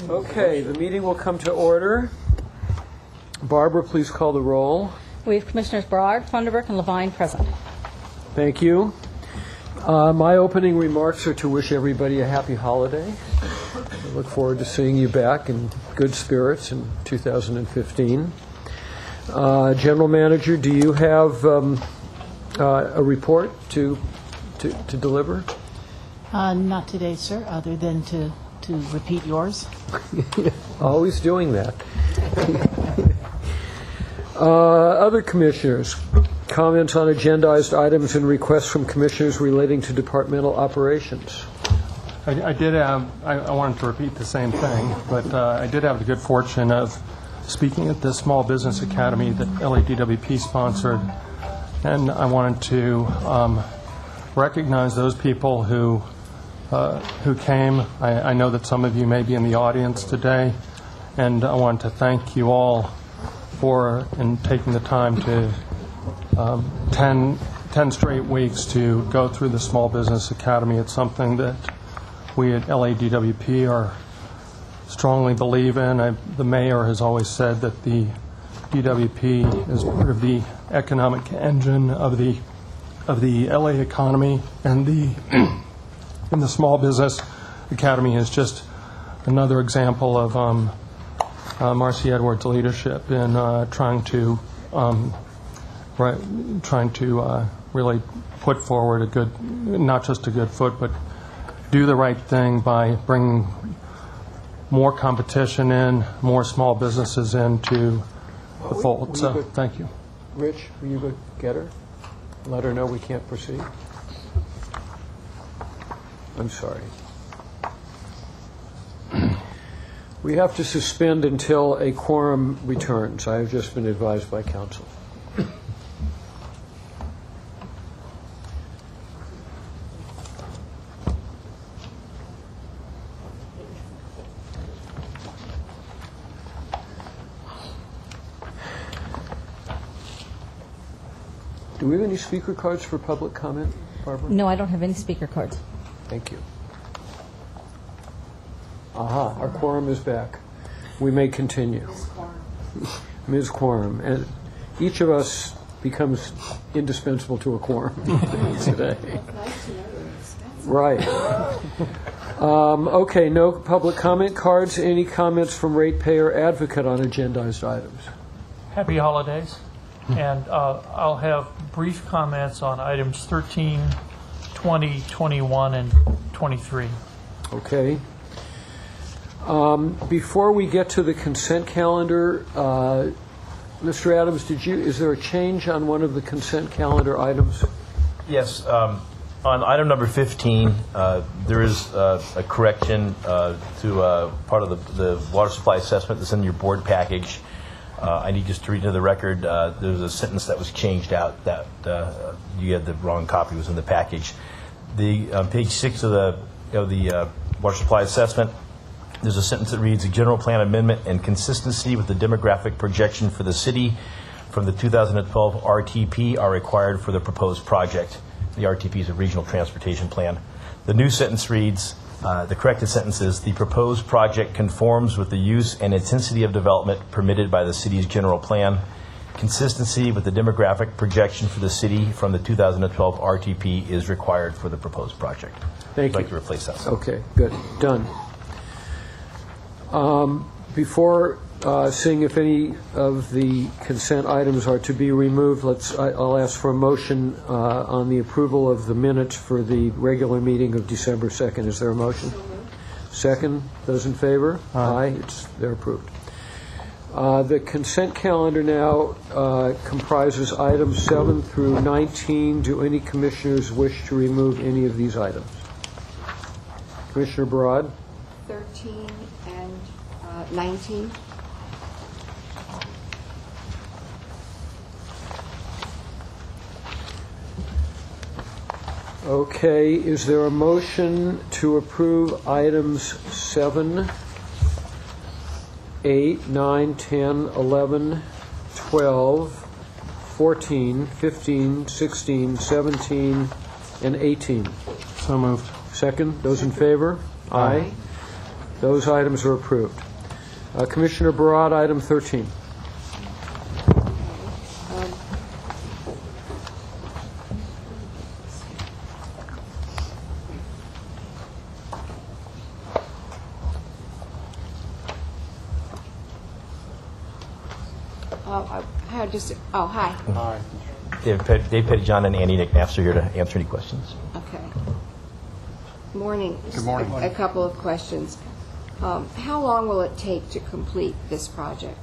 Okay, the meeting will come to order. Barbara, please call the roll. We have Commissioners Broad, Funderburk, and Levine present. Thank you. My opening remarks are to wish everybody a happy holiday. I look forward to seeing you back in good spirits in 2015. General Manager, do you have a report to deliver? Not today, sir, other than to repeat yours. Always doing that. Other commissioners, comments on agendized items and requests from commissioners relating to departmental operations. I did have, I wanted to repeat the same thing, but I did have the good fortune of speaking at the Small Business Academy that LADWP sponsored, and I wanted to recognize those people who came. I know that some of you may be in the audience today, and I want to thank you all for taking the time to 10 straight weeks to go through the Small Business Academy. It's something that we at LADWP strongly believe in. The mayor has always said that the DWP is part of the economic engine of the LA economy, and the Small Business Academy is just another example of Marcy Edwards' leadership in trying to really put forward a good, not just a good foot, but do the right thing by bringing more competition in, more small businesses into the fold. So, thank you. Rich, will you go get her? Let her know we can't proceed. I'm sorry. We have to suspend until a quorum returns. I have just been advised by counsel. Do we have any speaker cards for public comment, Barbara? No, I don't have any speaker cards. Thank you. Aha, our quorum is back. We may continue. Ms. Quorum. And each of us becomes indispensable to a quorum today. Right. Okay, no public comment cards. Any comments from ratepayer advocate on agendized items? Happy holidays. And I'll have brief comments on items 13, 20, 21, and 23. Okay. Before we get to the consent calendar, Mr. Adams, is there a change on one of the consent calendar items? Yes. On item number 15, there is a correction to part of the water supply assessment that's in your board package. I need just to read into the record. There's a sentence that was changed out that you had the wrong copy, was in the package. On page 6 of the water supply assessment, there's a sentence that reads, "The general plan amendment and consistency with the demographic projection for the city from the 2012 RTP are required for the proposed project." The RTP is a regional transportation plan. The new sentence reads, the corrected sentence is, "The proposed project conforms with the use and intensity of development permitted by the city's general plan. Consistency with the demographic projection for the city from the 2012 RTP is required for the proposed project." Thank you. I'd like to replace that. Okay, good. Done. Before seeing if any of the consent items are to be removed, I'll ask for a motion on the approval of the minutes for the regular meeting of December 2nd. Is there a motion? Second. Those in favor? Aye. They're approved. The consent calendar now comprises items 7 through 19. Do any commissioners wish to remove any of these items? Commissioner Broad? 13 and 19. Okay, is there a motion to approve items 7, 8, 9, 10, 11, 12, 14, 15, 16, 17, and 18? So moved. Second. Those in favor? Aye. Those items are approved. Commissioner Barad, item 13. Hi. Dave Pettyjohn and Andy Nicknaps are here to answer any questions. Okay. Morning. Good morning. A couple of questions. How long will it take to complete this project?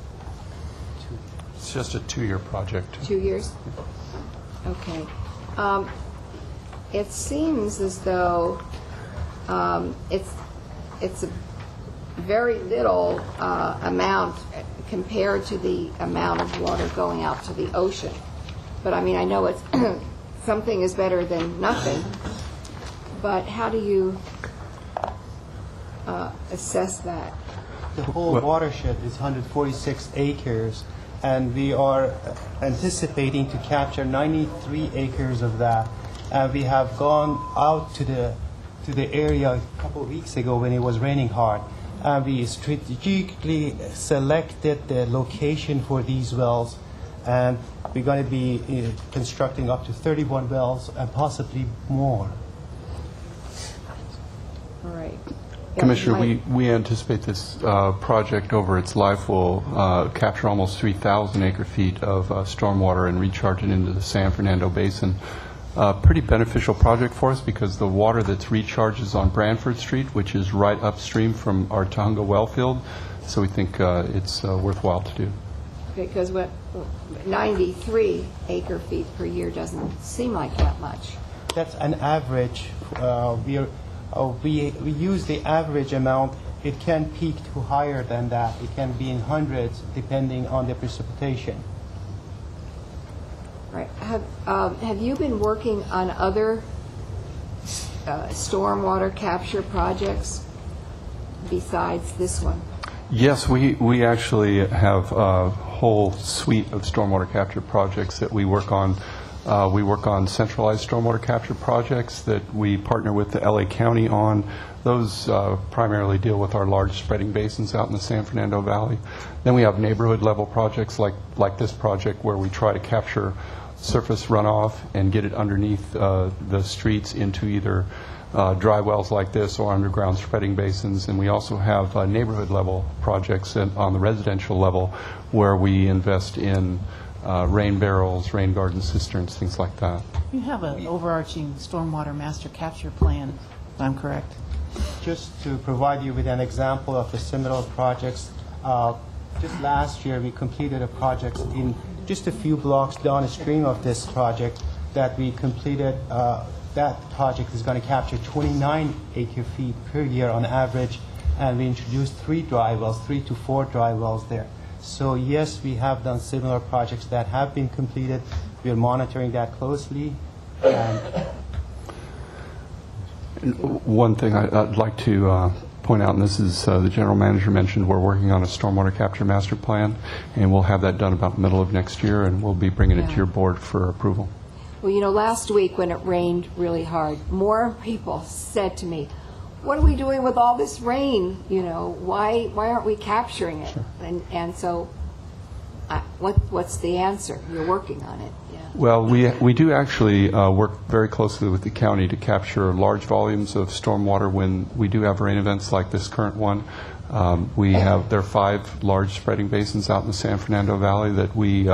It's just a 2-year project. 2 years? Okay. It seems as though it's a very little amount compared to the amount of water going out to the ocean. But I mean, I know it's something is better than nothing. But how do you assess that? The whole watershed is 146 acres, and we are anticipating to capture 93 acres of that. We have gone out to the area a couple of weeks ago when it was raining hard. We strategically selected the location for these wells, and we're going to be constructing up to 31 wells and possibly more. All right. Yeah, Commissioner, we anticipate this project over its life will capture almost 3,000 acre-feet of stormwater and recharge it into the San Fernando Basin. Pretty beneficial project for us because the water that's recharged is on Branford Street, which is right upstream from our Tahunga well field, so we think it's worthwhile to do. Because 93 acre-feet per year doesn't seem like that much. That's an average. We use the average amount. It can peak to higher than that. It can be in hundreds depending on the precipitation. Right. Have you been working on other stormwater capture projects besides this one? Yes, we actually have a whole suite of stormwater capture projects that we work on. We work on centralized stormwater capture projects that we partner with the LA County on. Those primarily deal with our large spreading basins out in the San Fernando Valley. Then we have neighborhood level projects like this project where we try to capture surface runoff and get it underneath the streets into either dry wells like this or underground spreading basins. And we also have neighborhood level projects on the residential level where we invest in rain barrels, rain garden cisterns, things like that. You have an overarching stormwater master capture plan, if I'm correct. Just to provide you with an example of the similar projects, just last year we completed a project in just a few blocks downstream of this project that we completed. That project is going to capture 29 acre-feet per year on average, and we introduced 3 to 4 dry wells there. So yes, we have done similar projects that have been completed. We are monitoring that closely. One thing I'd like to point out, and this is the general manager mentioned, we're working on a stormwater capture master plan, and we'll have that done about the middle of next year, and we'll be bringing it to your board for approval. Well, you know, last week when it rained really hard, more people said to me, what are we doing with all this rain? You know, why aren't we capturing it? Sure. And so what's the answer? You're working on it. Yeah. Well, we do actually work very closely with the county to capture large volumes of stormwater when we do have rain events like this current one. There are 5 large spreading basins out in the San Fernando Valley that we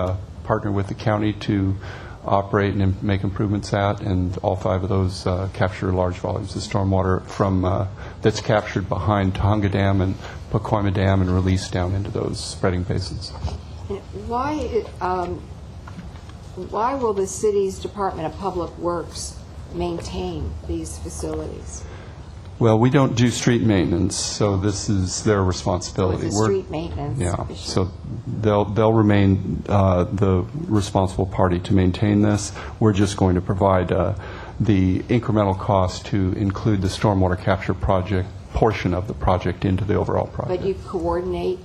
partner with the county to operate and make improvements at, and all 5 of those capture large volumes of stormwater from that's captured behind Tahunga Dam and Pacoima Dam and released down into those spreading basins. Why will the city's Department of Public Works maintain these facilities? Well, we don't do street maintenance, so this is their responsibility. It's a street maintenance issue. So they'll remain the responsible party to maintain this. We're just going to provide the incremental cost to include the stormwater capture project portion of the project into the overall project. But you coordinate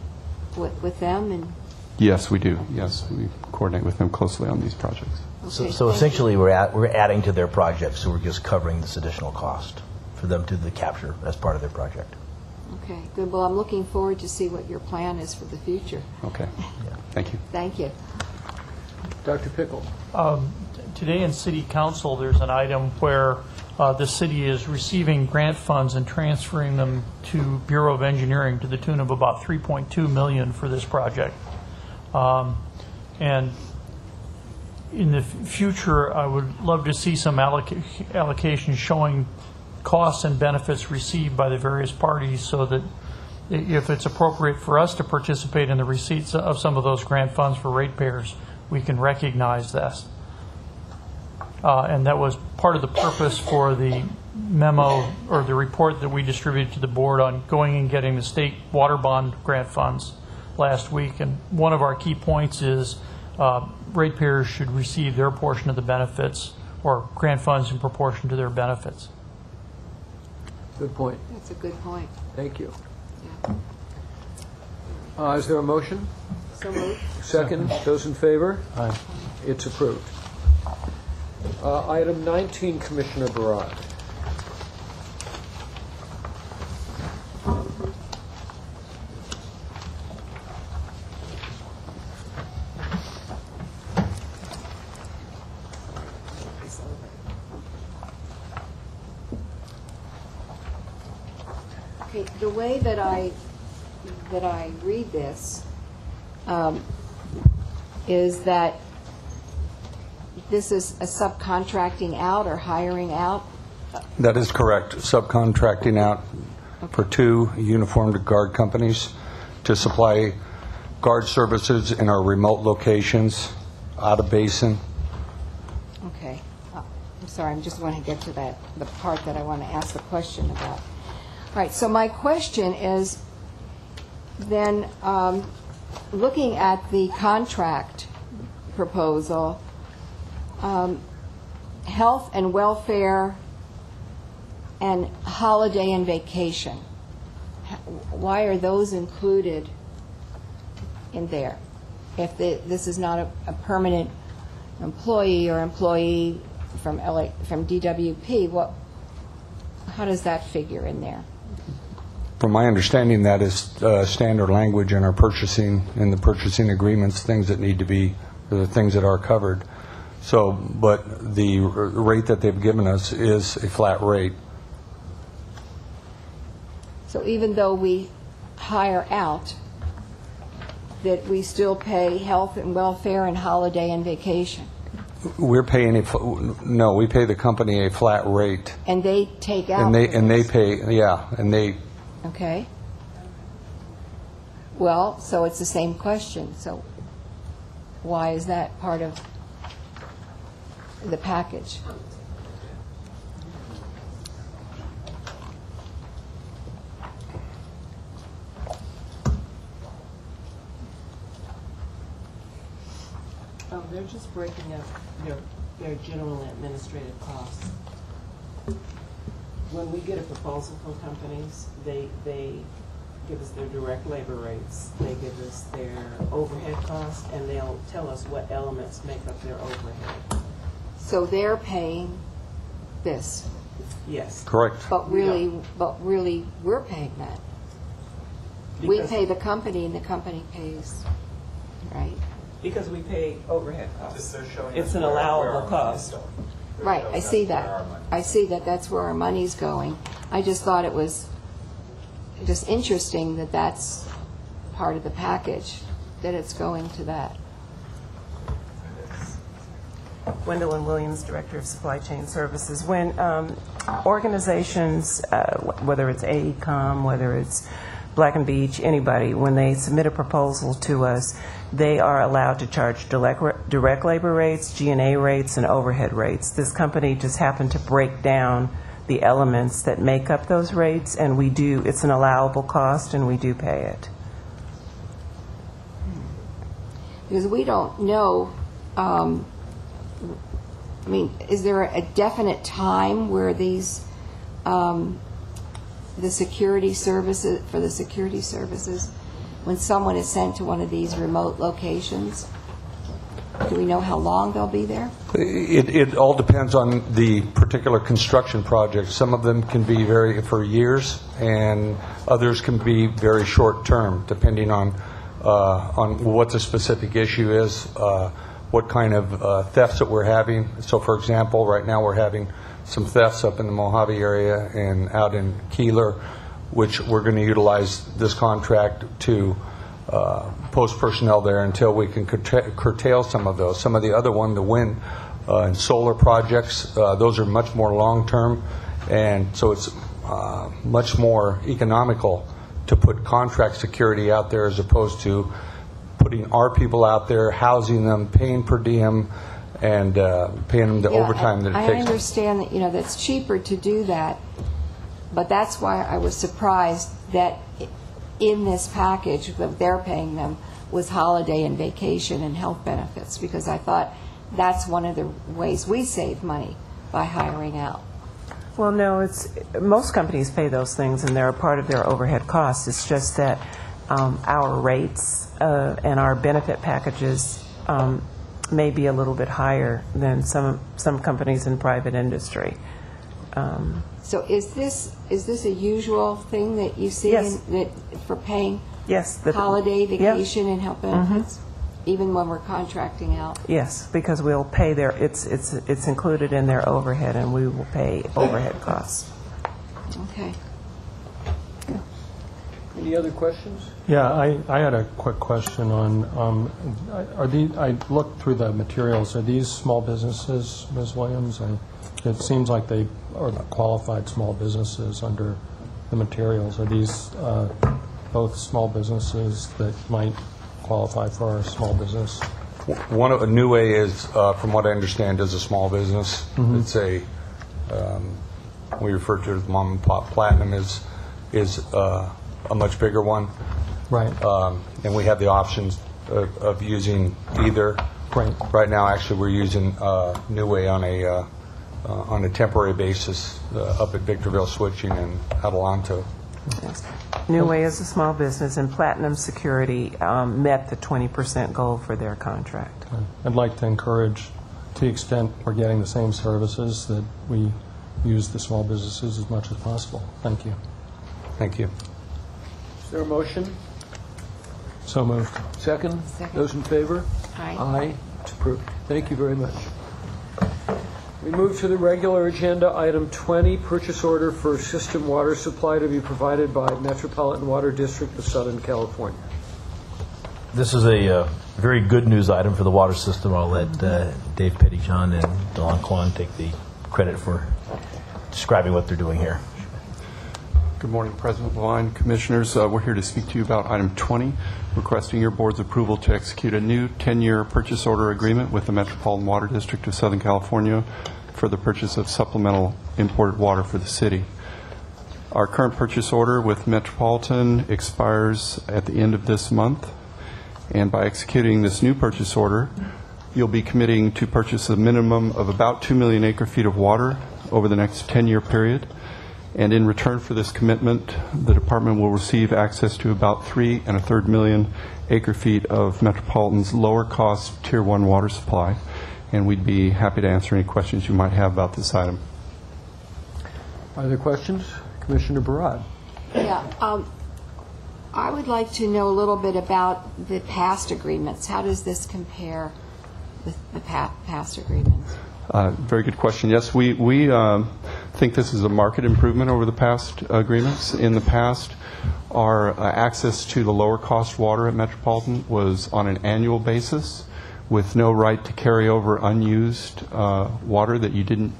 with them and. Yes, we do. Yes, we coordinate with them closely on these projects. Okay, So essentially, we're adding to their project, so we're just covering this additional cost for them to the capture as part of their project. Okay, good. Well, I'm looking forward to see what your plan is for the future. Okay. Thank you. Thank you. Dr. Pickle? Today in City Council, there's an item where the city is receiving grant funds and transferring them to Bureau of Engineering to the tune of about $3.2 million for this project. And in the future, I would love to see some allocations showing costs and benefits received by the various parties, so that if it's appropriate for us to participate in the receipts of some of those grant funds for ratepayers, we can recognize this. And that was part of the purpose for the memo or the report that we distributed to the board on going and getting the state water bond grant funds last week. And one of our key points is ratepayers should receive their portion of the benefits, or grant funds in proportion to their benefits. Good point. That's a good point. Thank you. Yeah. Is there a motion? So moved. Second. Those in favor? Aye. It's approved. Item 19, Commissioner Barad. Okay, the way that I read this is that this is a subcontracting out or hiring out. That is correct. Subcontracting out for 2 uniformed guard companies to supply guard services in our remote locations, out of basin. Okay. I'm sorry, I just want to get to the part that I want to ask the question about. All right, so my question is then, looking at the contract proposal, health and welfare and holiday and vacation, why are those included in there? If this is not a permanent employee or employee from DWP, how does that figure in there? From my understanding, that is standard language in our purchasing, in the purchasing agreements, things that need to be, the things that are covered. So, but the rate that they've given us is a flat rate. So even though we hire out, that we still pay health and welfare and holiday and vacation? We're paying no, we pay the company a flat rate. And they take out? And they pay, yeah, and they... Okay. Well, so it's the same question. So why is that part of the package? They're just breaking up their general and administrative costs. When we get a proposal from companies, they give us their direct labor rates, they give us their overhead costs, and they'll tell us what elements make up their overhead. So they're paying this? Yes. Correct. But really, we're paying that. We pay the company, and the company pays, right? Because we pay overhead costs. It's an allowable cost. Right, I see that. I see that that's where our money's going. I just thought it was just interesting that that's part of the package, that it's going to that. Gwendolyn Williams, Director of Supply Chain Services. When organizations, whether it's AECOM, whether it's Black and Beach, anybody, when they submit a proposal to us, they are allowed to charge direct labor rates, G&A rates, and overhead rates. This company just happened to break down the elements that make up those rates, and we do, it's an allowable cost, and we do pay it. Because we don't know, I mean, is there a definite time where these, the security services, for the security services, when someone is sent to one of these remote locations? Do we know how long they'll be there? It all depends on the particular construction project. Some of them can be for years, and others can be very short term, depending on what the specific issue is, what kind of thefts that we're having. So, for example, right now we're having some thefts up in the Mojave area and out in Keeler, which we're going to utilize this contract to post personnel there until we can curtail some of those. Some of the other the wind and solar projects, those are much more long-term, and so it's much more economical to put contract security out there as opposed to putting our people out there, housing them, paying per diem, and paying them the overtime that it takes. I understand that, that's cheaper to do that, but that's why I was surprised that in this package that they're paying them was holiday and vacation and health benefits, because I thought that's one of the ways we save money by hiring out. Well, no, most companies pay those things, and they're a part of their overhead costs. It's just that our rates and our benefit packages may be a little bit higher than some companies in private industry. So is this a usual thing that you see for paying holiday, vacation, and health benefits, even when we're contracting out? Yes, because we'll pay it's included in their overhead, and we will pay overhead costs. Okay. Any other questions? Yeah, I had a quick question on, I looked through the materials. Are these small businesses, Ms. Williams? It seems like they are qualified small businesses under the materials. Are these both small businesses that might qualify for our small business? One of New A is, from what I understand, is a small business. Mm-hmm. It's we refer to it as mom and pop. Platinum is a much bigger one. Right. And we have the options of using either. Right. Right now, actually, we're using New Way on a temporary basis up at Victorville Switching and Adelanto. Yes. New Way is a small business, and Platinum Security met the 20% goal for their contract. I'd like to encourage, to the extent we're getting the same services, that we use the small businesses as much as possible. Thank you. Thank you. Is there a motion? So moved. Second? Those in favor? Aye. Aye. It's approved. Thank you very much. We move to the regular agenda, item 20, purchase order for system water supply to be provided by Metropolitan Water District of Southern California. This is a very good news item for the water system. I'll let Dave Pettyjohn and Don Kwan take the credit for describing what they're doing here. Good morning, President Levine, Commissioners. We're here to speak to you about item 20, requesting your board's approval to execute a new 10-year purchase order agreement with the Metropolitan Water District of Southern California for the purchase of supplemental imported water for the city. Our current purchase order with Metropolitan expires at the end of this month, and by executing this new purchase order, you'll be committing to purchase a minimum of about 2 million acre-feet of water over the next 10-year period. And in return for this commitment, the department will receive access to about 3 1/3 million acre-feet of Metropolitan's lower-cost Tier 1 water supply. And we'd be happy to answer any questions you might have about this item. Are there questions? Commissioner Barad. Yeah. I would like to know a little bit about the past agreements. How does this compare with the past agreements? Very good question. Yes, we think this is a market improvement over the past agreements. In the past, our access to the lower cost water at Metropolitan was on an annual basis with no right to carry over unused water that you didn't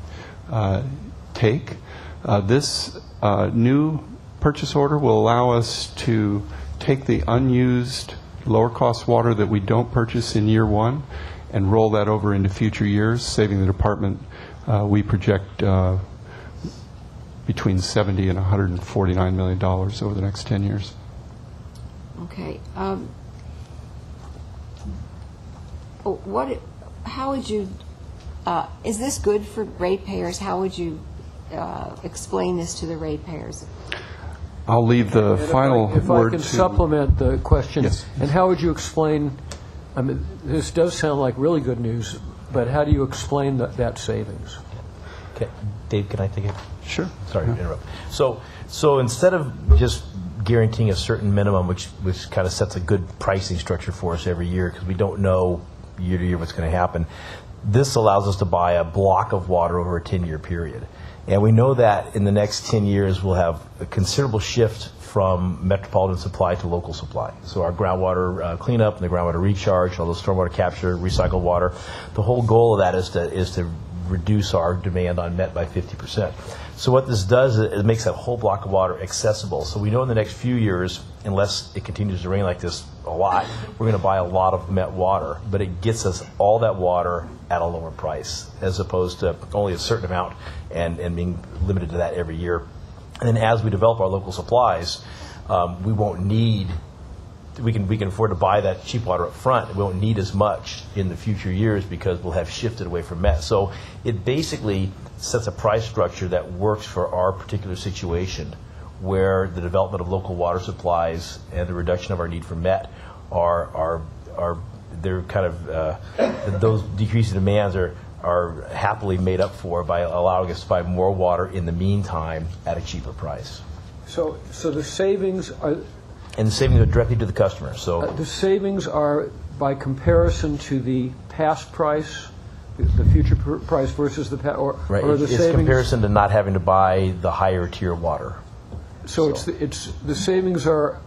take. This new purchase order will allow us to take the unused lower cost water that we don't purchase in year one and roll that over into future years, saving the department, we project between $70 and $149 million over the next 10 years. Okay. How would you, is this good for ratepayers? How would you explain this to the ratepayers? I'll leave the final If word I can to... supplement the question. Yes. And how would you explain I mean, this does sound like really good news, but how do you explain that savings? Okay. Dave, can I take it? Sure. Sorry to interrupt. So instead of just guaranteeing a certain minimum, which kind of sets a good pricing structure for us every year, because we don't know year to year what's going to happen, this allows us to buy a block of water over a 10-year period. And we know that in the next 10 years we'll have a considerable shift from metropolitan supply to local supply. So our groundwater cleanup and the groundwater recharge, all the stormwater capture, recycled water, the whole goal of that is to reduce our demand on MET by 50%. So what this does is it makes that whole block of water accessible. So we know in the next few years, unless it continues to rain like this a lot, we're going to buy a lot of MET water, but it gets us all that water at a lower price, as opposed to only a certain amount and being limited to that every year. And then as we develop our local supplies, we won't need, we can afford to buy that cheap water up front. We won't need as much in the future years because we'll have shifted away from MET. So it basically sets a price structure that works for our particular situation, where the development of local water supplies and the reduction of our need for MET are they're kind of those decreasing demands are happily made up for by allowing us to buy more water in the meantime at a cheaper price. So the savings are... And the savings are directly to the customer. So the savings are by comparison to the past price, the future price versus the past, right. Or the it's savings... comparison to not having to buy the higher tier water. So it's the savings are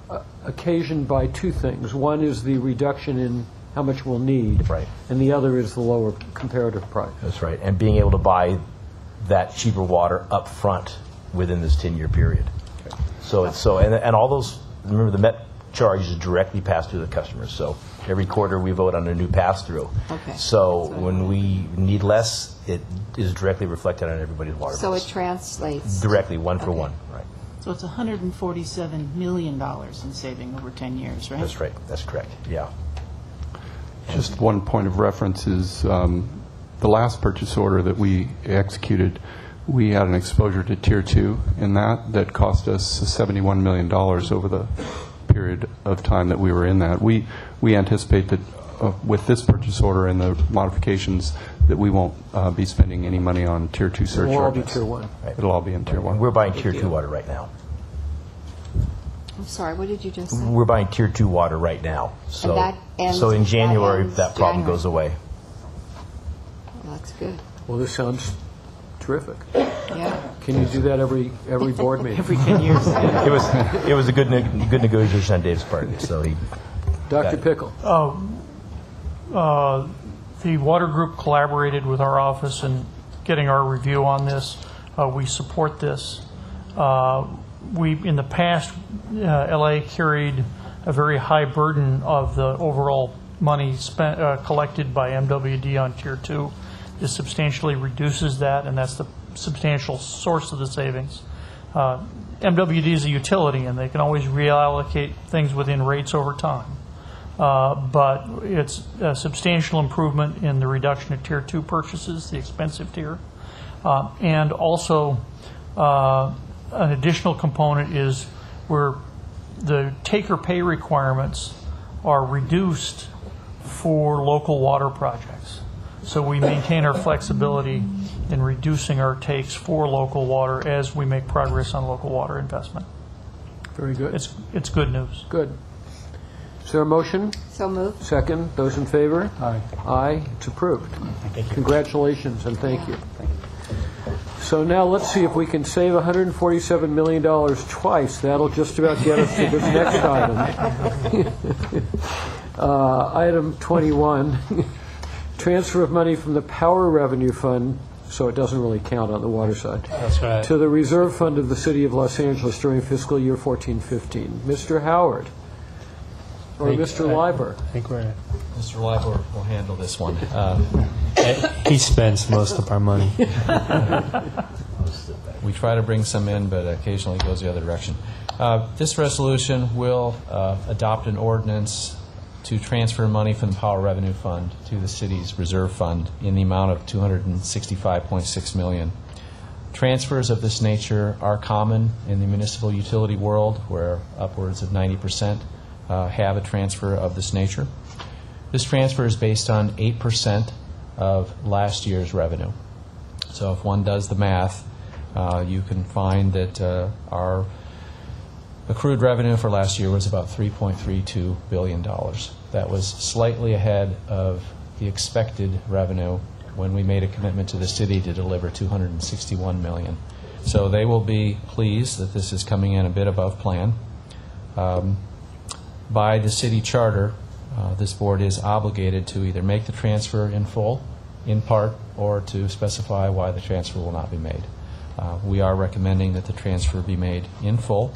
occasioned by two things. One is the reduction in how much we'll need, right, and the other is the lower comparative price. That's right, and being able to buy that cheaper water up front within this 10-year period. Okay. So and all those, remember, the MET charge is directly passed through the customers. So every quarter we vote on a new pass-through. Okay. So when we need less, it is directly reflected on everybody's water So bills. it translates Directly, one for one, right. So it's $147 million in saving over 10 years, right? That's right, that's correct, yeah. Just one point of reference is the last purchase order that we executed, we had an exposure to Tier 2 in that cost us $71 million over the period of time that we were in that. We anticipate that with this purchase order and the modifications that we won't be spending any money on Tier 2 surcharges. It'll all be Tier 1. Right. It'll all be in Tier 1. We're buying Tier 2 water right now. I'm sorry, what did you just say? We're buying Tier 2 water right now. So, And that ends- so in January, ends that problem January. goes away. Well, that's good. Well, this sounds terrific. Yeah. Can you do that every board meeting? Every 10 years. It was a good negotiation on Dave's part. So he, Dr. Pickle. The water group collaborated with our office in getting our review on this. We support this. In the past, LA carried a very high burden of the overall money spent collected by MWD on Tier 2. This substantially reduces that, and that's the substantial source of the savings. MWD is a utility, and they can always reallocate things within rates over time. But it's a substantial improvement in the reduction of Tier 2 purchases, the expensive tier. And also, an additional component is where the take-or-pay requirements are reduced for local water projects. So we maintain our flexibility in reducing our takes for local water as we make progress on local water investment. Very good. It's good news. Good. Is there a motion? So moved. Second. Those in favor? Aye. Aye. It's approved. Thank you. Congratulations and thank you. So now let's see if we can save $147 million twice. That'll just about get us to this next item. Item 21, transfer of money from the Power Revenue Fund, so it doesn't really count on the water side. That's right. To the Reserve Fund of the City of Los Angeles during fiscal year 14-15. Mr. Howard, or Mr. Leiber. I think Mr. Leiber will handle this one. He spends most of our money. We try to bring some in, but occasionally it goes the other direction. This resolution will adopt an ordinance to transfer money from the Power Revenue Fund to the city's reserve fund in the amount of $265.6 million. Transfers of this nature are common in the municipal utility world, where upwards of 90% have a transfer of this nature. This transfer is based on 8% of last year's revenue. So if one does the math, you can find that our accrued revenue for last year was about $3.32 billion. That was slightly ahead of the expected revenue when we made a commitment to the city to deliver $261 million. So they will be pleased that this is coming in a bit above plan. By the city charter, this board is obligated to either make the transfer in full, in part, or to specify why the transfer will not be made. We are recommending that the transfer be made in full.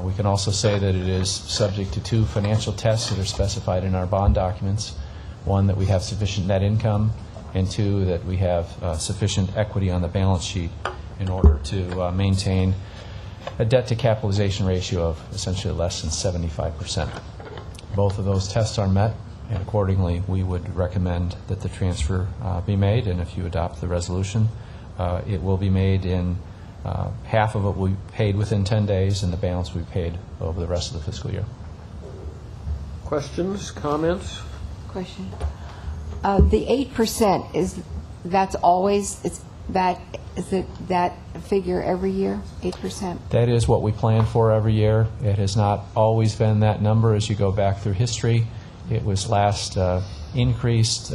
We can also say that it is subject to 2 financial tests that are specified in our bond documents. One, that we have sufficient net income, and 2, that we have sufficient equity on the balance sheet in order to maintain a debt-to-capitalization ratio of essentially less than 75%. Both of those tests are met, and accordingly, we would recommend that the transfer be made, and if you adopt the resolution, it will be made in half of it will be paid within 10 days, and the balance will be paid over the rest of the fiscal year. Questions, comments? Question. The 8% that's always is it that figure every year? 8%. That is what we plan for every year. It has not always been that number as you go back through history. It was last increased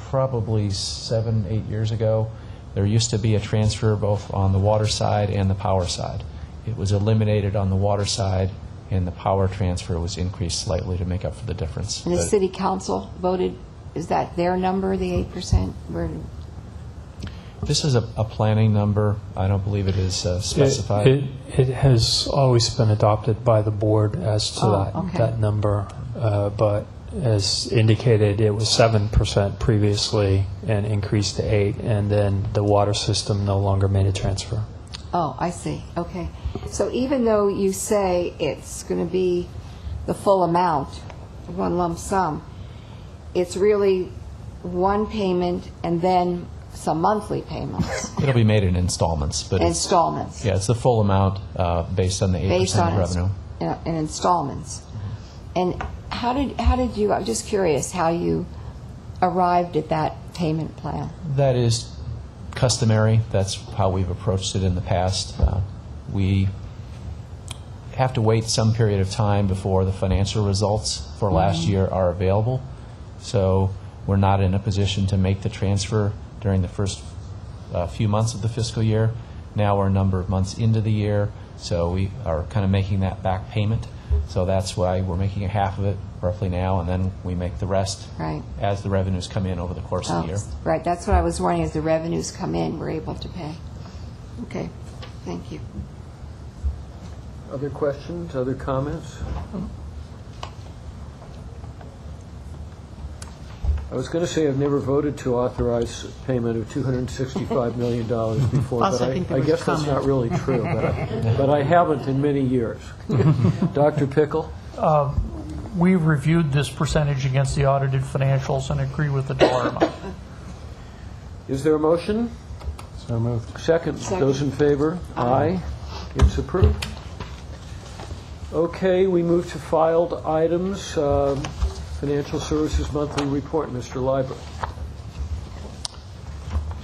probably 7-8 years ago. There used to be a transfer both on the water side and the power side. It was eliminated on the water side, and the power transfer was increased slightly to make up for the difference. And the city council voted, is that their number, the 8%? This is a planning number. I don't believe it is specified. It has always been adopted by the board as to that number, but as indicated, it was 7% previously and increased to 8%, and then the water system no longer made a transfer. Oh, I see. Okay. So even though you say it's going to be the full amount, one lump sum, it's really one payment and then some monthly payments. It'll be made in installments. But installments. It's the full amount based on the 8% of revenue. In installments. And how did you, I'm just curious how you arrived at that payment plan. That is customary. That's how we've approached it in the past. We have to wait some period of time before the financial results for last year are available. So we're not in a position to make the transfer during the first few months of the fiscal year. Now we're a number of months into the year, so we are kind of making that back payment. So that's why we're making half of it roughly now, and then we make the rest as the revenues come in over the course of the year. Right, that's what I was wondering. As the revenues come in, we're able to pay. Okay, thank you. Other questions, other comments? I was going to say I've never voted to authorize payment of $265 million before, but I guess that's not really true, but I haven't in many years. Dr. Pickle? We reviewed this percentage against the audited financials and agree with the dollar amount. Is there a motion? So moved. Second. Those in favor? Aye. It's approved. Okay, we move to filed items. Financial Services Monthly Report, Mr. Leiber.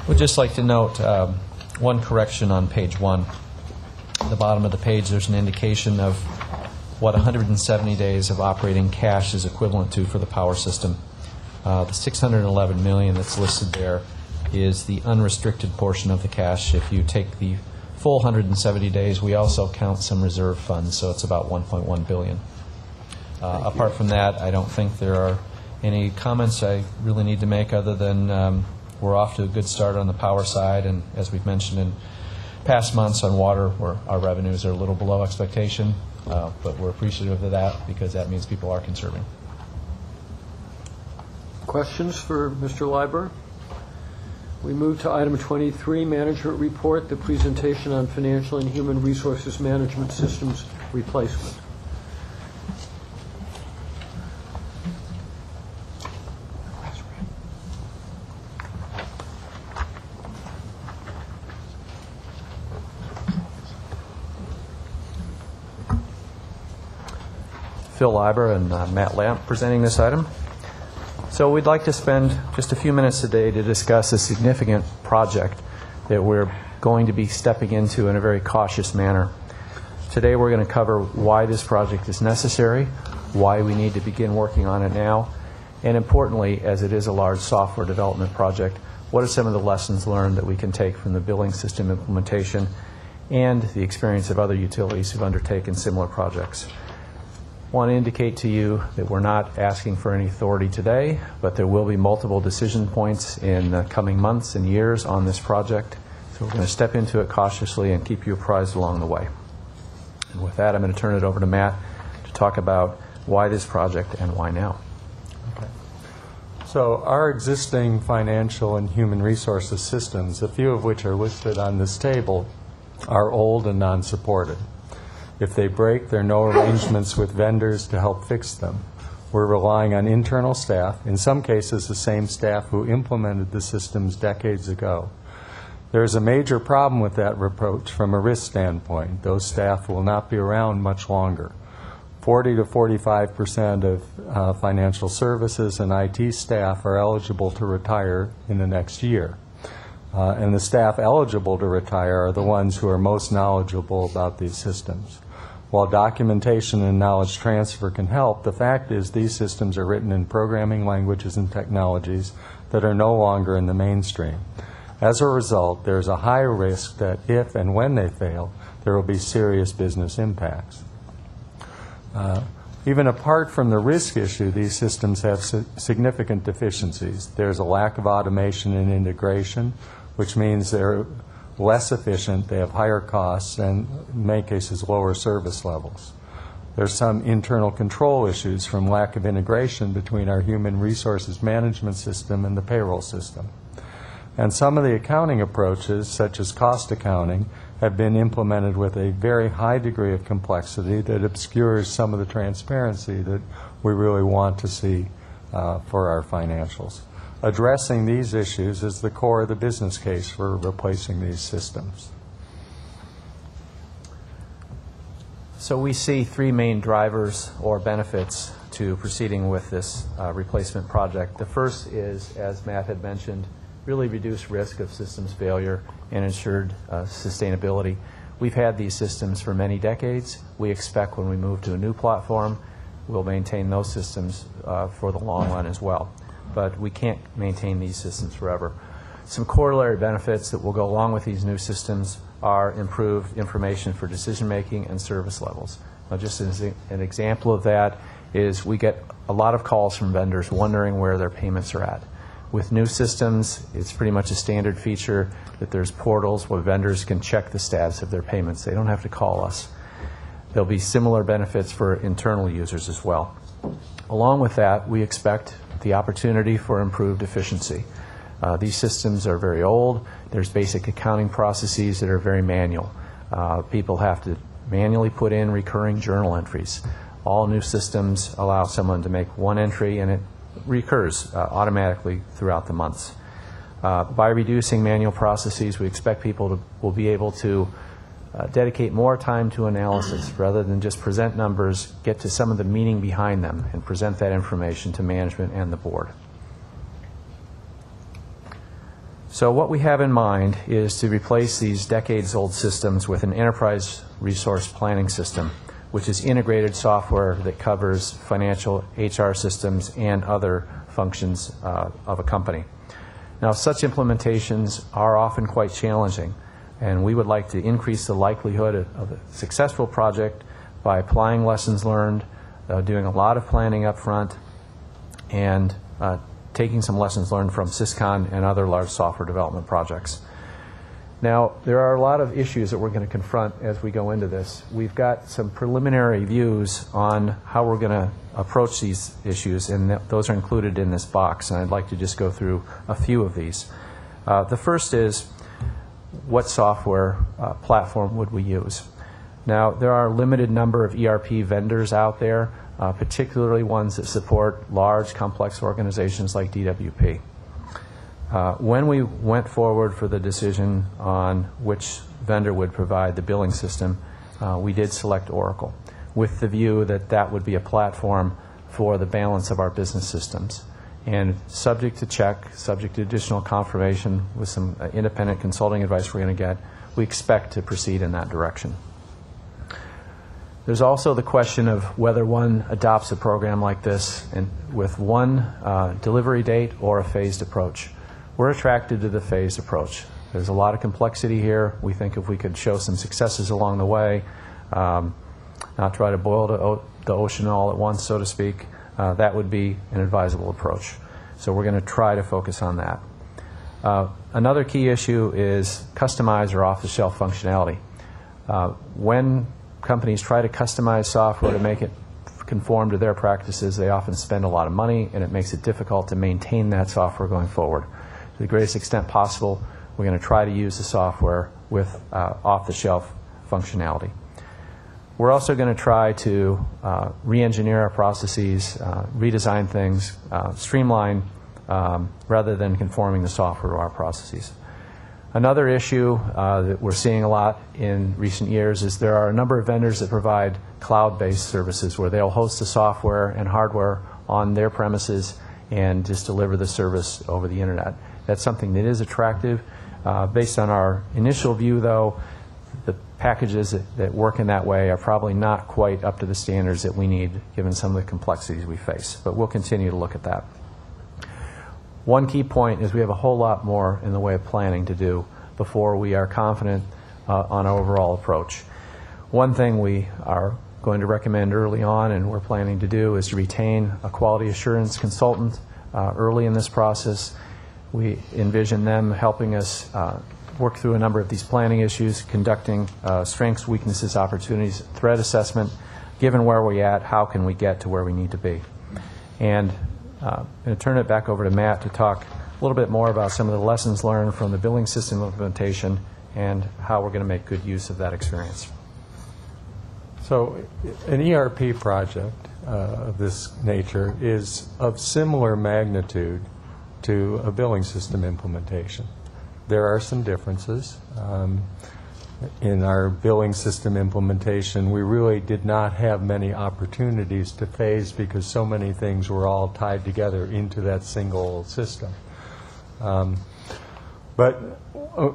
We'd just like to note one correction on page 1. At the bottom of the page, there's an indication of what 170 days of operating cash is equivalent to for the power system. The $611 million that's listed there is the unrestricted portion of the cash. If you take the full 170 days, we also count some reserve funds, so it's about $1.1 billion. Apart from that, I don't think there are any comments I really need to make other than we're off to a good start on the power side, and as we've mentioned in past months on water, where our revenues are a little below expectation, but we're appreciative of that because that means people are conserving. Questions for Mr. Leiber? We move to item 23, Management Report, the presentation on Financial and Human Resources Management Systems Replacement. Phil Leiber and Matt Lamp presenting this item. So we'd like to spend just a few minutes today to discuss a significant project that we're going to be stepping into in a very cautious manner. Today we're going to cover why this project is necessary, why we need to begin working on it now, and importantly, as it is a large software development project, what are some of the lessons learned that we can take from the billing system implementation and the experience of other utilities who've undertaken similar projects. I want to indicate to you that we're not asking for any authority today, but there will be multiple decision points in the coming months and years on this project. So we're going to step into it cautiously and keep you apprised along the way. And with that, I'm going to turn it over to Matt to talk about why this project and why now. So our existing financial and human resources systems, a few of which are listed on this table, are old and non-supported. If they break, there are no arrangements with vendors to help fix them. We're relying on internal staff, in some cases the same staff who implemented the systems decades ago. There is a major problem with that approach from a risk standpoint. Those staff will not be around much longer. 40 to 45% of financial services and IT staff are eligible to retire in the next year. And the staff eligible to retire are the ones who are most knowledgeable about these systems. While documentation and knowledge transfer can help, the fact is these systems are written in programming languages and technologies that are no longer in the mainstream. As a result, there's a high risk that if and when they fail, there will be serious business impacts. Even apart from the risk issue, these systems have significant deficiencies. There's a lack of automation and integration, which means they're less efficient, they have higher costs, and in many cases lower service levels. There's some internal control issues from lack of integration between our human resources management system and the payroll system. And some of the accounting approaches, such as cost accounting, have been implemented with a very high degree of complexity that obscures some of the transparency that we really want to see for our financials. Addressing these issues is the core of the business case for replacing these systems. So we see three main drivers or benefits to proceeding with this replacement project. The first is, as Matt had mentioned, really reduce risk of systems failure and ensured sustainability. We've had these systems for many decades. We expect when we move to a new platform, we'll maintain those systems for the long run as well. But we can't maintain these systems forever. Some corollary benefits that will go along with these new systems are improved information for decision making and service levels. Now, just as an example of that is we get a lot of calls from vendors wondering where their payments are at. With new systems, it's pretty much a standard feature that there's portals where vendors can check the status of their payments. They don't have to call us. There'll be similar benefits for internal users as well. Along with that, we expect the opportunity for improved efficiency. These systems are very old. There's basic accounting processes that are very manual. People have to manually put in recurring journal entries. All new systems allow someone to make one entry and it recurs automatically throughout the months. By reducing manual processes, we expect people will be able to dedicate more time to analysis rather than just present numbers, get to some of the meaning behind them and present that information to management and the board. So what we have in mind is to replace these decades-old systems with an enterprise resource planning system, which is integrated software that covers financial HR systems and other functions of a company. Now, such implementations are often quite challenging, and we would like to increase the likelihood of a successful project by applying lessons learned, doing a lot of planning up front, and taking some lessons learned from Syscon and other large software development projects. Now, there are a lot of issues that we're going to confront as we go into this. We've got some preliminary views on how we're going to approach these issues, and those are included in this box, and I'd like to just go through a few of these. The first is, what software platform would we use? Now, there are a limited number of ERP vendors out there, particularly ones that support large, complex organizations like DWP. When we went forward for the decision on which vendor would provide the billing system, we did select Oracle, with the view that that would be a platform for the balance of our business systems. And subject to check, subject to additional confirmation with some independent consulting advice we're going to get, we expect to proceed in that direction. There's also the question of whether one adopts a program like this and with one delivery date or a phased approach. We're attracted to the phased approach. There's a lot of complexity here. We think if we could show some successes along the way, not try to boil the ocean all at once, so to speak, that would be an advisable approach. So we're going to try to focus on that. Another key issue is customized or off-the-shelf functionality. When companies try to customize software to make it conform to their practices, they often spend a lot of money, and it makes it difficult to maintain that software going forward. To the greatest extent possible, we're going to try to use the software with off-the-shelf functionality. We're also going to try to re-engineer our processes, redesign things, streamline rather than conforming the software to our processes. Another issue that we're seeing a lot in recent years is there are a number of vendors that provide cloud-based services where they'll host the software and hardware on their premises and just deliver the service over the internet. That's something that is attractive. Based on our initial view, though, the packages that work in that way are probably not quite up to the standards that we need given some of the complexities we face. But we'll continue to look at that. One key point is we have a whole lot more in the way of planning to do before we are confident on our overall approach. One thing we are going to recommend early on and we're planning to do is to retain a quality assurance consultant early in this process. We envision them helping us work through a number of these planning issues, conducting strengths, weaknesses, opportunities, threat assessment. Given where we're at, how can we get to where we need to be? And I'm going to turn it back over to Matt to talk a little bit more about some of the lessons learned from the billing system implementation and how we're going to make good use of that experience. So an ERP project of this nature is of similar magnitude to a billing system implementation. There are some differences. In our billing system implementation, we really did not have many opportunities to phase because so many things were all tied together into that single system. But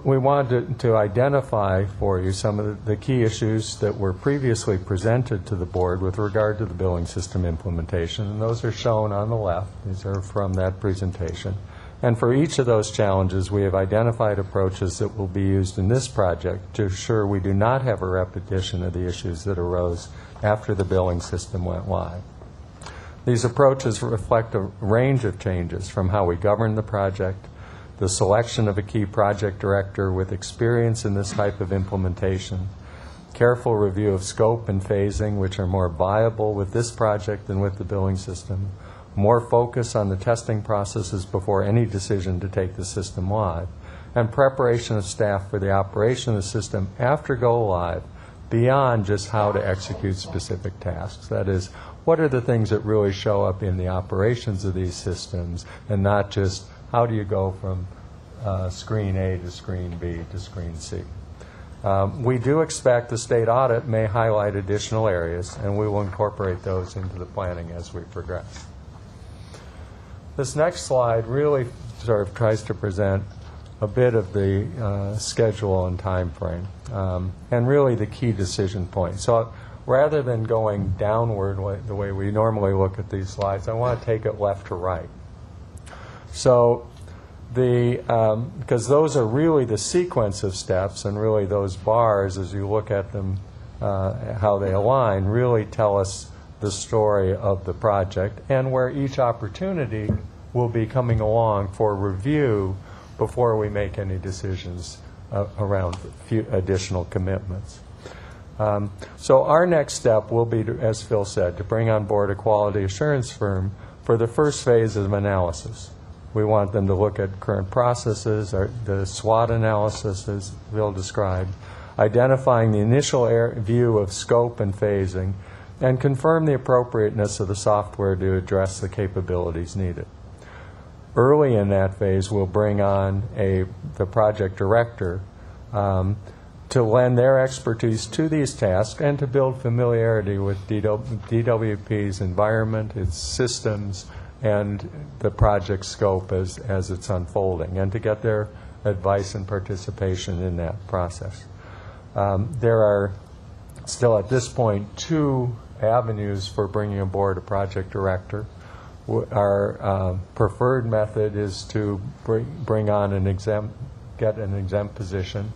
we wanted to identify for you some of the key issues that were previously presented to the board with regard to the billing system implementation, and those are shown on the left. These are from that presentation. And for each of those challenges, we have identified approaches that will be used in this project to ensure we do not have a repetition of the issues that arose after the billing system went live. These approaches reflect a range of changes from how we govern the project, the selection of a key project director with experience in this type of implementation, careful review of scope and phasing, which are more viable with this project than with the billing system, more focus on the testing processes before any decision to take the system live, and preparation of staff for the operation of the system after go live beyond just how to execute specific tasks. That is, what are the things that really show up in the operations of these systems and not just how do you go from screen A to screen B to screen C. We do expect the state audit may highlight additional areas, and we will incorporate those into the planning as we progress. This next slide really sort of tries to present a bit of the schedule and time frame, and really the key decision points. So rather than going downward the way we normally look at these slides, I want to take it left to right. So because those are really the sequence of steps, and really those bars, as you look at them, how they align, really tell us the story of the project and where each opportunity will be coming along for review before we make any decisions around additional commitments. So our next step will be, as Phil said, to bring on board a quality assurance firm for the first phase of analysis. We want them to look at current processes, the SWOT analysis, as Phil described, identifying the initial view of scope and phasing, and confirm the appropriateness of the software to address the capabilities needed. Early in that phase, we'll bring on the project director to lend their expertise to these tasks and to build familiarity with DWP's environment, its systems, and the project scope as it's unfolding, and to get their advice and participation in that process. There are still at this point 2 avenues for bringing aboard a project director. Our preferred method is to bring on get an exempt position.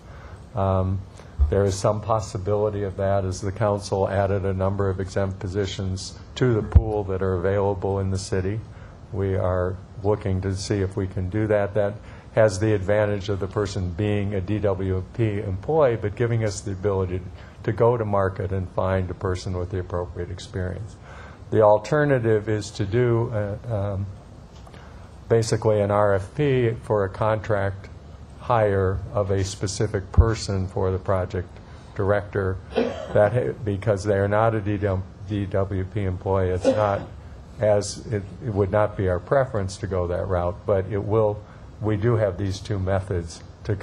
There is some possibility of that as the council added a number of exempt positions to the pool that are available in the city. We are looking to see if we can do that. That has the advantage of the person being a DWP employee, but giving us the ability to go to market and find a person with the appropriate experience. The alternative is to do basically an RFP for a contract hire of a specific person for the project director, because they are not a DWP employee. It's not it would not be our preference to go that route, but it will. We do have these 2 methods to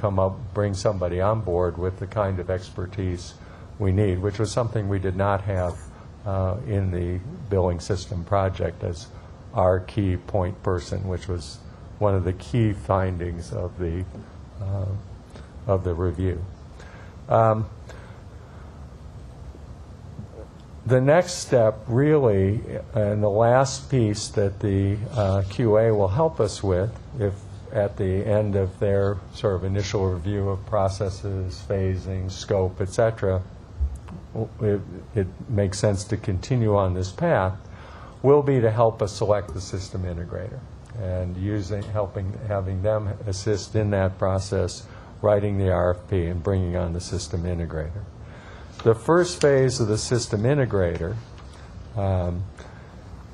bring somebody on board with the kind of expertise we need, which was something we did not have in the billing system project as our key point person, which was one of the key findings of the review. The next step, really, and the last piece that the QA will help us with, if at the end of their sort of initial review of processes, phasing, scope, etc., it makes sense to continue on this path, will be to help us select the system integrator and having them assist in that process, writing the RFP and bringing on the system integrator. The first phase of the system integrator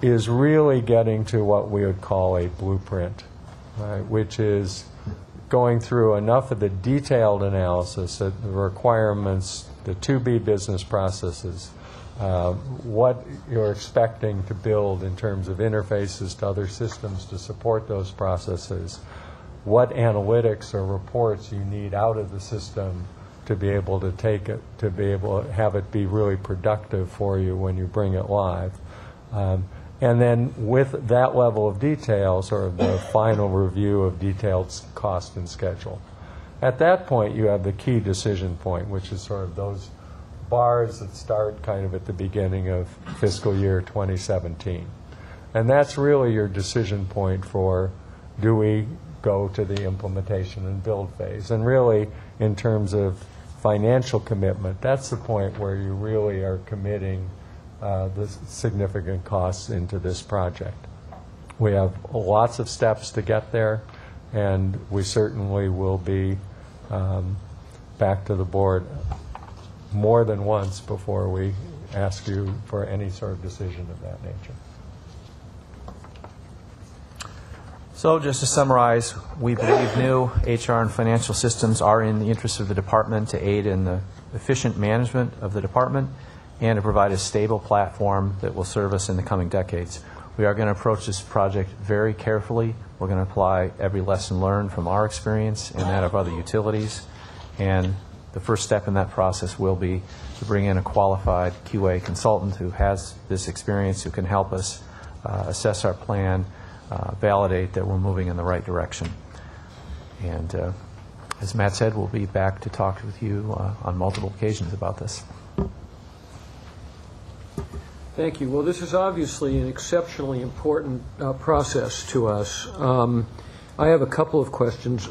is really getting to what we would call a blueprint, right, which is going through enough of the detailed analysis, the requirements, the to-be business processes, what you're expecting to build in terms of interfaces to other systems to support those processes, what analytics or reports you need out of the system to be able to take it, to be able to have it be really productive for you when you bring it live. And then with that level of detail, sort of the final review of detailed cost and schedule. At that point, you have the key decision point, which is sort of those bars that start kind of at the beginning of fiscal year 2017. And that's really your decision point for, do we go to the implementation and build phase? And really, in terms of financial commitment, that's the point where you really are committing the significant costs into this project. We have lots of steps to get there, and we certainly will be back to the board more than once before we ask you for any sort of decision of that nature. So just to summarize, we believe new HR and financial systems are in the interest of the department to aid in the efficient management of the department and to provide a stable platform that will serve us in the coming decades. We are going to approach this project very carefully. We're going to apply every lesson learned from our experience and that of other utilities. And the first step in that process will be to bring in a qualified QA consultant who has this experience, who can help us assess our plan, validate that we're moving in the right direction. And as Matt said, we'll be back to talk with you on multiple occasions about this. Thank you. Well, this is obviously an exceptionally important process to us. I have a couple of questions.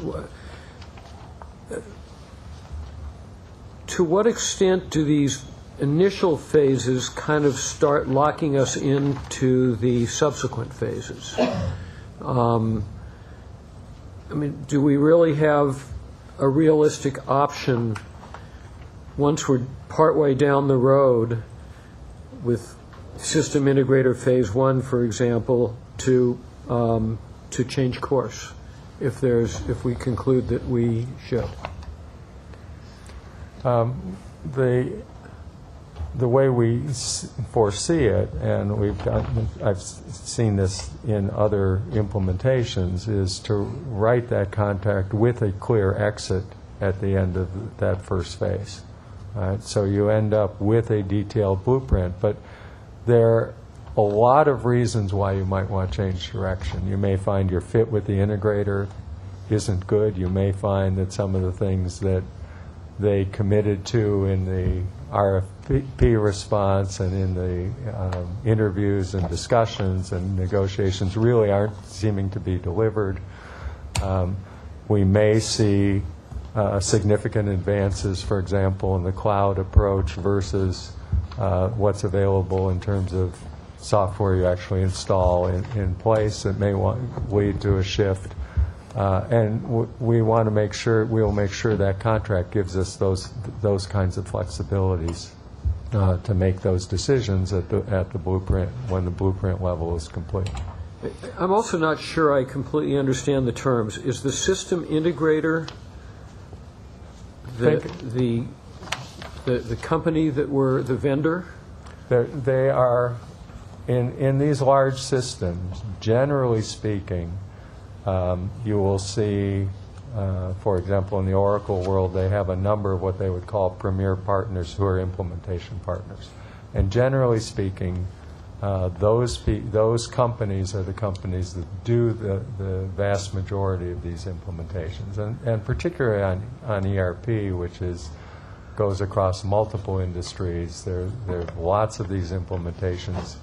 To what extent do these initial phases kind of start locking us into the subsequent phases? I mean, do we really have a realistic option once we're partway down the road with System Integrator Phase 1, for example, to change course if we conclude that we should? The way we foresee it, and I've seen this in other implementations, is to write that contract with a clear exit at the end of that first phase. Right? So you end up with a detailed blueprint, but there a lot of reasons why you might want to change direction. You may find your fit with the integrator isn't good. You may find that some of the things that they committed to in the RFP response and in the interviews and discussions and negotiations really aren't seeming to be delivered. We may see significant advances, for example, in the cloud approach versus what's available in terms of software you actually install in place. It may lead to a shift. And we want to make sure, we'll make sure that contract gives us those kinds of flexibilities to make those decisions at the blueprint, when the blueprint level is complete. I'm also not sure I completely understand the terms. Is the system integrator the company that were the vendor? They are, in these large systems, generally speaking, you will see, for example, in the Oracle world, they have a number of what they would call premier partners who are implementation partners. And generally speaking, those companies are the companies that do the vast majority of these implementations. And particularly on ERP, which goes across multiple industries, there are lots of these implementations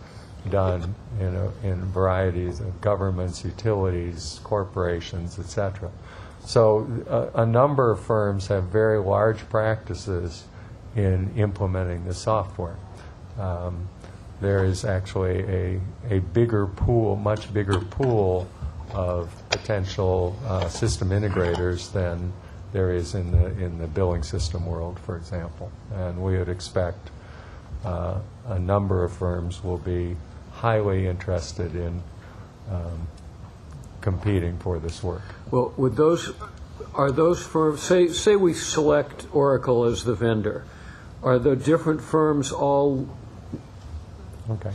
done in varieties of governments, utilities, corporations, etc. So a number of firms have very large practices in implementing the software. There is actually a bigger pool, much bigger pool of potential system integrators than there is in the billing system world, for example. And we would expect a number of firms will be highly interested in competing for this work. Well, are those firms, say we select Oracle as the vendor, are the different firms all okay.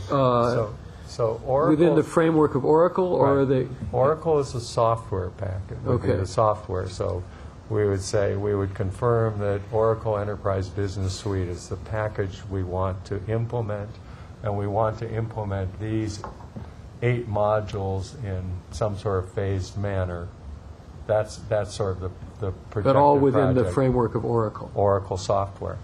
So Oracle, within the framework of Oracle, or right. are they? Oracle is a software package. Okay. The software. So we would confirm that Oracle Enterprise Business Suite is the package we want to implement, and we want to implement these 8 modules in some sort of phased manner. That's sort of the projected But all within the project. framework of Oracle. Oracle software.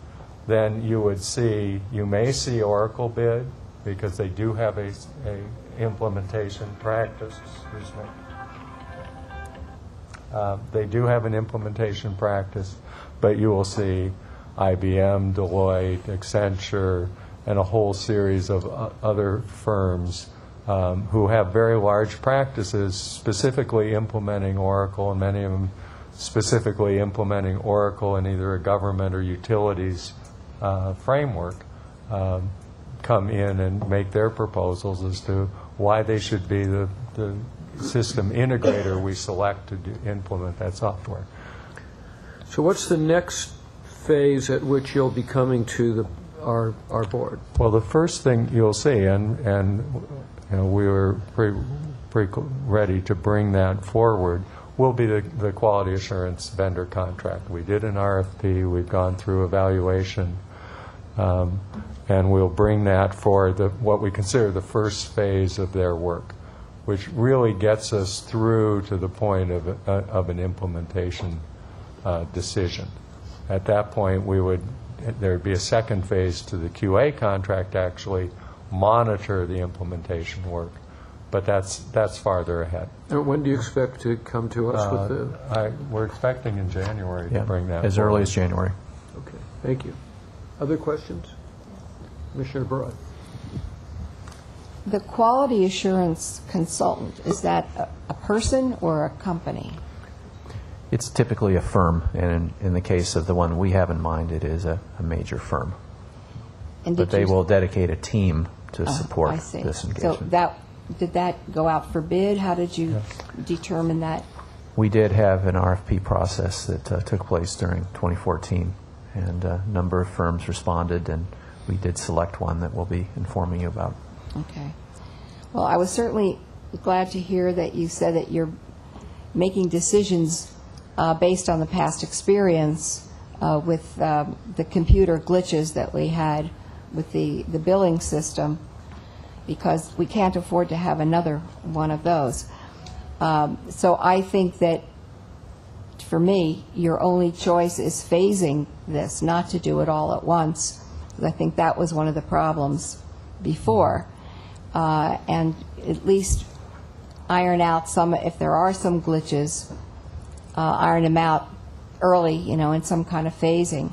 Then you may see Oracle bid, because they do have a implementation practice. Excuse me. They do have an implementation practice, but you will see IBM, Deloitte, Accenture, and a whole series of other firms who have very large practices specifically implementing Oracle, and many of them specifically implementing Oracle in either a government or utilities framework, come in and make their proposals as to why they should be the system integrator we select to implement that software. So what's the next phase at which you'll be coming to our board? Well, the first thing you'll see, and we were pretty ready to bring that forward, will be the quality assurance vendor contract. We did an RFP. We've gone through evaluation. And we'll bring that for what we consider the first phase of their work, which really gets us through to the point of an implementation decision. At that point, there'd be a second phase to the QA contract to actually monitor the implementation work, but that's farther ahead. And when do you expect to come to us with the? We're expecting in January to bring that as forward. early as January. Okay, thank you. Other questions? Commissioner Broad. The quality assurance consultant, is that a person or a company? It's typically a firm, and in the case of the one we have in mind, it is a major firm. And but they will dedicate a team to support I see. this engagement. So did that go out for bid? How did you determine that? We did have an RFP process that took place during 2014, and a number of firms responded, and we did select one that we'll be informing you about. Okay. Well, I was certainly glad to hear that you said that you're making decisions based on the past experience with the computer glitches that we had with the billing system. because we can't afford to have another one of those. So I think that, for me, your only choice is phasing this, not to do it all at once. I think that was one of the problems before. And at least iron out some, if there are some glitches, iron them out early, in some kind of phasing.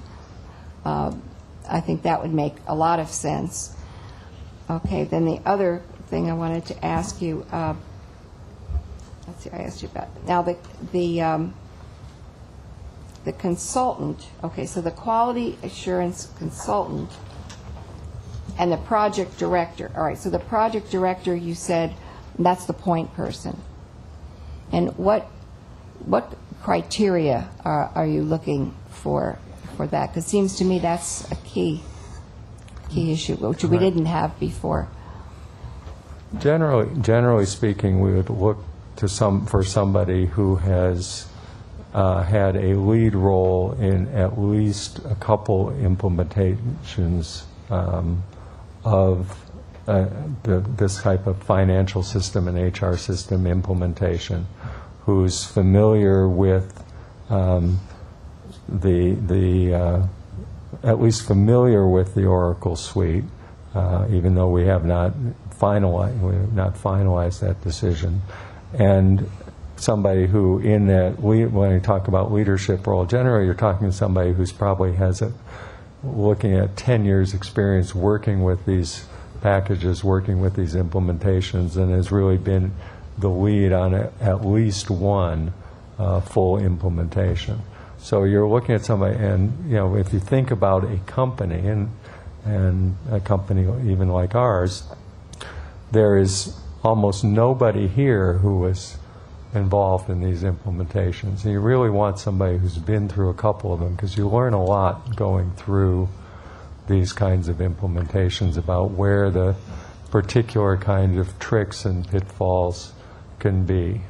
I think that would make a lot of sense. Okay, then the other thing I wanted to ask you, let's see, I asked you about, now the consultant, okay, so the quality assurance consultant and the project director. All right, so the project director, you said that's the point person. And what criteria are you looking for that? Because it seems to me that's a key issue, which we didn't have before. Generally speaking, we would look to for somebody who has had a lead role in at least a couple implementations of this type of financial system and HR system implementation, who's familiar with at least familiar with the Oracle suite, even though we have not finalized that decision, and somebody who, in that, when you talk about leadership role, generally you're talking to somebody who's probably has looking at 10 years experience working with these packages, working with these implementations, and has really been the lead on at least one full implementation. So you're looking at somebody, and if you think about a company, and a company even like ours, there is almost nobody here who was involved in these implementations. And you really want somebody who's been through a couple of them, because you learn a lot going through these kinds of implementations about where the particular kind of tricks and pitfalls can be.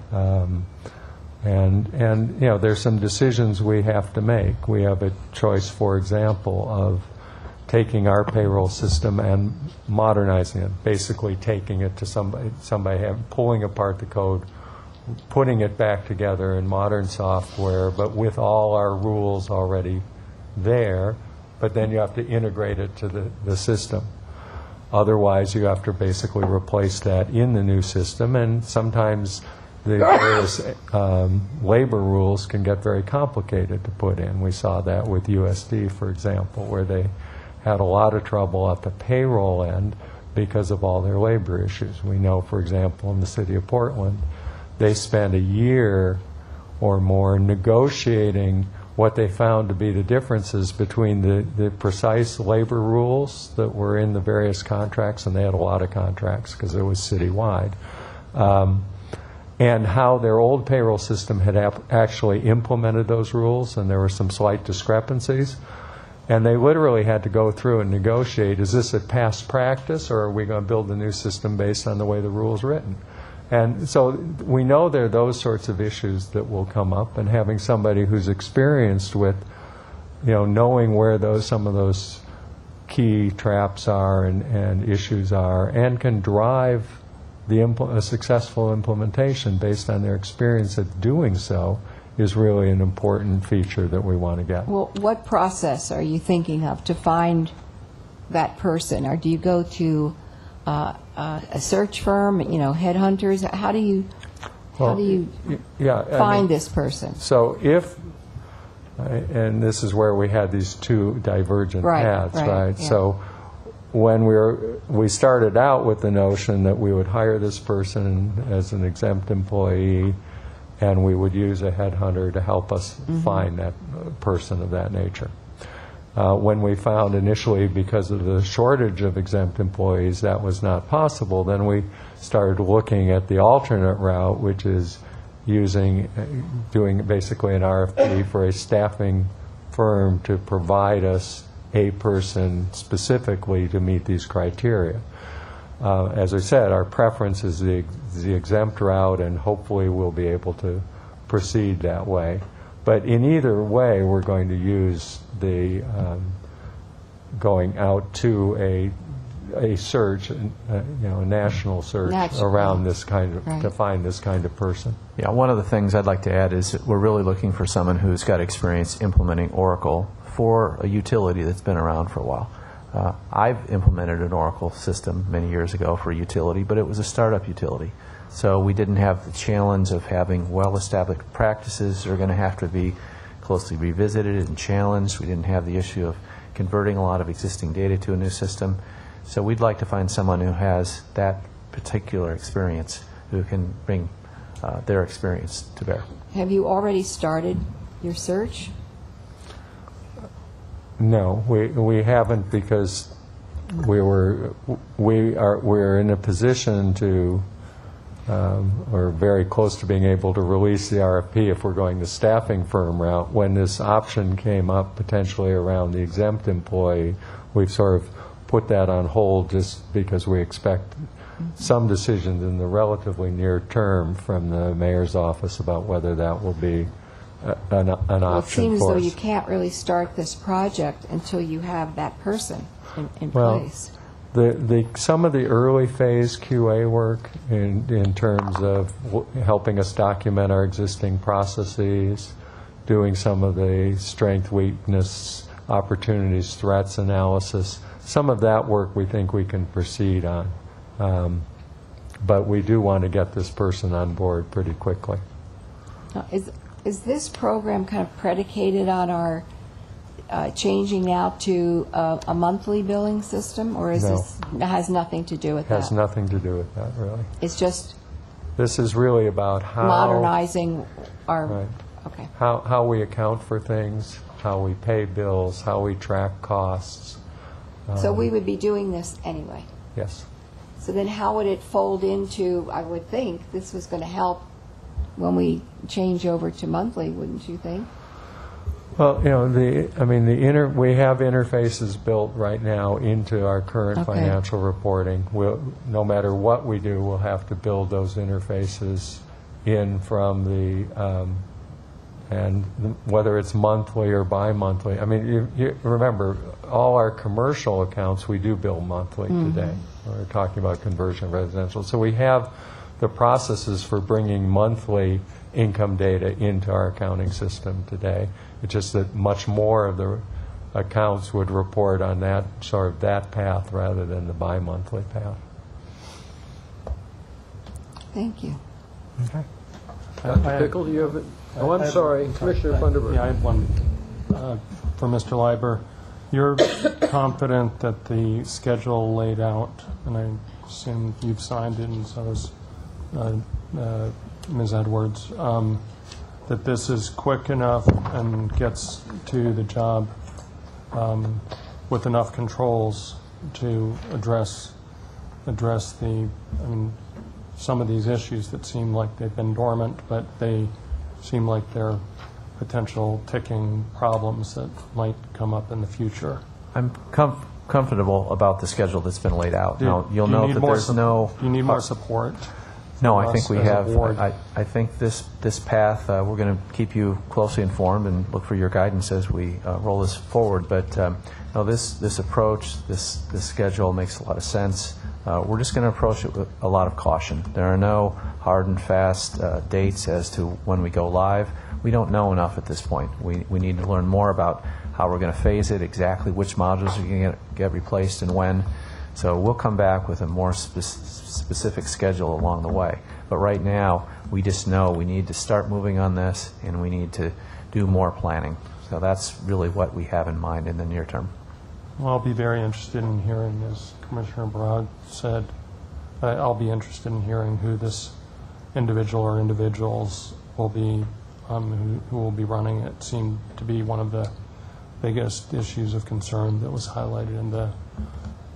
And there's some decisions we have to make. We have a choice, for example, of taking our payroll system and modernizing it, basically taking it to somebody pulling apart the code, putting it back together in modern software, but with all our rules already there, but then you have to integrate it to the system. Otherwise, you have to basically replace that in the new system, and sometimes the various labor rules can get very complicated to put in. We saw that with USD, for example, where they had a lot of trouble at the payroll end because of all their labor issues. We know, for example, in the city of Portland, they spent a year or more negotiating what they found to be the differences between the precise labor rules that were in the various contracts, and they had a lot of contracts because it was citywide, and how their old payroll system had actually implemented those rules, and there were some slight discrepancies. And they literally had to go through and negotiate, is this a past practice, or are we going to build a new system based on the way the rule's written? And so we know there are those sorts of issues that will come up, and having somebody who's experienced with, knowing where some of those key traps are and issues are, and can drive a successful implementation based on their experience at doing so, is really an important feature that we want to get. Well, what process are you thinking of to find that person? Or do you go to a search firm, headhunters? How do you find this person? So and this is where we had these two divergent paths, right? Yeah. So when we started out with the notion that we would hire this person as an exempt employee, and we would use a headhunter to help us find that person of that nature. When we found initially, because of the shortage of exempt employees, that was not possible, then we started looking at the alternate route, which is doing basically an RFP for a staffing firm to provide us a person specifically to meet these criteria. As I said, our preference is the exempt route, and hopefully we'll be able to proceed that way. But in either way, we're going to use the going out to a search, a national search around this kind of, to find this kind of person. Yeah, one of the things I'd like to add is that we're really looking for someone who's got experience implementing Oracle for a utility that's been around for a while. I've implemented an Oracle system many years ago for a utility, but it was a startup utility. So we didn't have the challenge of having well-established practices that are going to have to be closely revisited and challenged. We didn't have the issue of converting a lot of existing data to a new system. So we'd like to find someone who has that particular experience, who can bring their experience to bear. Have you already started your search? No, we haven't, because we're in a position to, or very close to being able to release the RFP if we're going the staffing firm route. When this option came up potentially around the exempt employee, we've sort of put that on hold just because we expect some decisions in the relatively near term from the mayor's office about whether that will be an option for us. Well, it seems as though you can't really start this project until you have that person in place. Some of the early phase QA work in terms of helping us document our existing processes, doing some of the strength, weakness, opportunities, threats analysis, some of that work we think we can proceed on. But we do want to get this person on board pretty quickly. Is this program kind of predicated on our changing now to a monthly billing system, or is this has nothing to do with that? Has nothing to do with that, really. It's just this is really about how modernizing our how we account for things, how we pay bills, how we track costs. So we would be doing this anyway. Yes. So then how would it fold into, I would think this was going to help when we change over to monthly, wouldn't you think? Well, we have interfaces built right now into our current financial reporting. No matter what we do, we'll have to build those interfaces in from the, and whether it's monthly or bi-monthly. I mean, you remember, all our commercial accounts, we do bill monthly today. We're talking about conversion of residential. So we have the processes for bringing monthly income data into our accounting system today. It's just that much more of the accounts would report on that path rather than the bi-monthly path. Thank you. Okay. Dr. Pickle, do you have it? Oh, I'm sorry, Commissioner Funderburk. Yeah, I have one for Mr. Leiber. You're confident that the schedule laid out, and I assume you've signed it, and so is Ms. Edwards, that this is quick enough and gets to the job with enough controls to address some of these issues that seem like they've been dormant, but they seem like they're potential ticking problems that might come up in the future. I'm comfortable about the schedule that's been laid out. Now, you'll note that there's no... Do you need more support? No, I think we have. I think this path, we're going to keep you closely informed and look for your guidance as we roll this forward. But this approach, this schedule makes a lot of sense. We're just going to approach it with a lot of caution. There are no hard and fast dates as to when we go live. We don't know enough at this point. We need to learn more about how we're going to phase it, exactly which modules are going to get replaced and when. So we'll come back with a more specific schedule along the way. But right now, we just know we need to start moving on this, and we need to do more planning. So that's really what we have in mind in the near term. Well, I'll be very interested in hearing, as Commissioner Bragg said, I'll be interested in hearing who this individual or individuals will be, who will be running it. Seemed to be one of the biggest issues of concern that was highlighted in the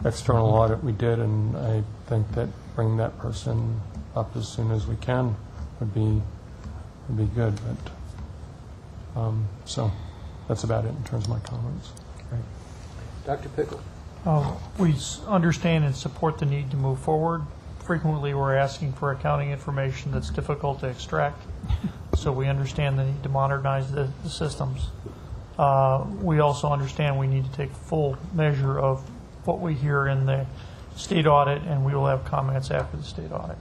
external audit we did, and I think that bringing that person up as soon as we can would be good. But so that's about it in terms of my comments. Right. Dr. Pickle. We understand and support the need to move forward. Frequently, we're asking for accounting information that's difficult to extract, so we understand the need to modernize the systems. We also understand we need to take full measure of what we hear in the state audit, and we will have comments after the state audit.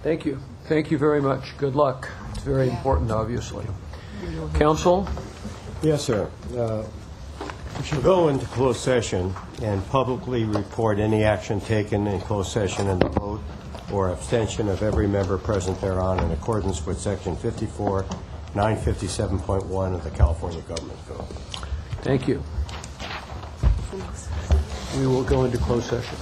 Thank you. Thank you very much. Good luck. It's very important, obviously. Counsel? Yes, sir. We shall go into closed session and publicly report any action taken in closed session and the vote or abstention of every member present thereon in accordance with Section 54, 957.1 of the California Government Code. Thank you. We will go into closed session.